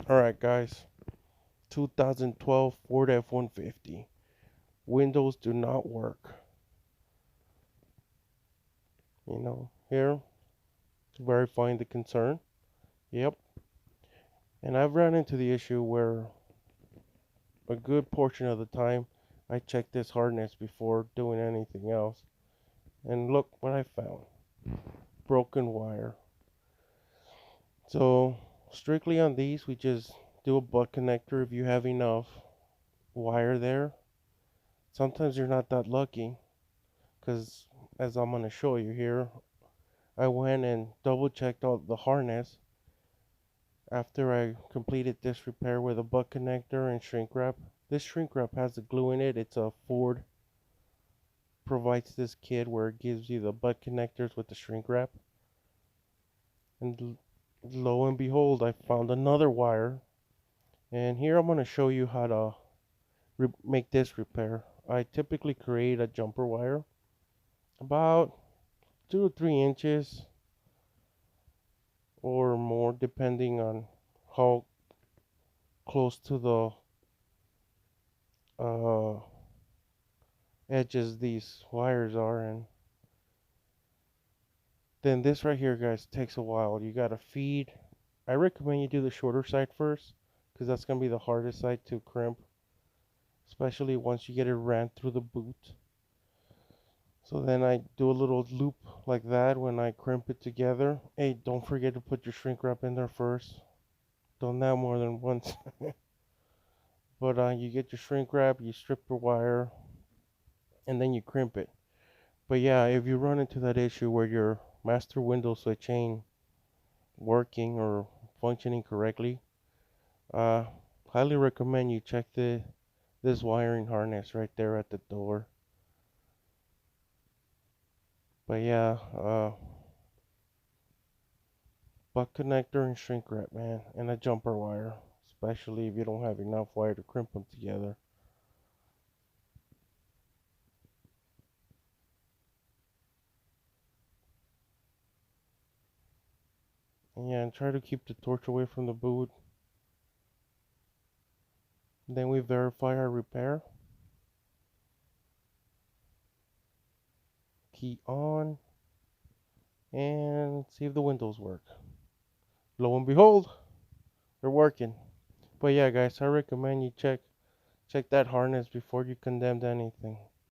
Alright guys, 2012 Ford F150. Windows do not work. Here, verifying the concern. Yep. And I've run into the issue where a good portion of the time I check this harness before doing anything else. And look what I found. Broken wire. So, strictly on these, we just do a butt connector if you have enough wire there. Sometimes you're not that lucky, because as I'm going to show you here, I went and double checked all the harness after I completed this repair with a butt connector and shrink wrap. This shrink wrap has the glue in it. It's a Ford provides this kit where it gives you the butt connectors with the shrink wrap. And lo and behold, I found another wire. And here I'm going to show you how to make this repair. I typically create a jumper wire about 2 to 3 inches or more depending on how close to the uh, edges these wires are. And then this right here, guys, takes a while. You gotta feed. I recommend you do the shorter side first, because that's gonna be the hardest side to crimp, especially once you get it ran through the boot. So then I do a little loop like that when I crimp it together. Hey, don't forget to put your shrink wrap in there first. Done that more than once. But you get your shrink wrap, you strip your wire, and then you crimp it. But yeah, if you run into that issue where your master window switch ain't working or functioning correctly, uh, highly recommend you check this wiring harness right there at the door. But yeah, butt connector and shrink wrap, man, and a jumper wire, especially if you don't have enough wire to crimp them together. And yeah, and try to keep the torch away from the boot. Then we verify our repair. Key on and see if the windows work. Lo and behold, they're working. But yeah, guys, I recommend you check that harness before you condemn anything.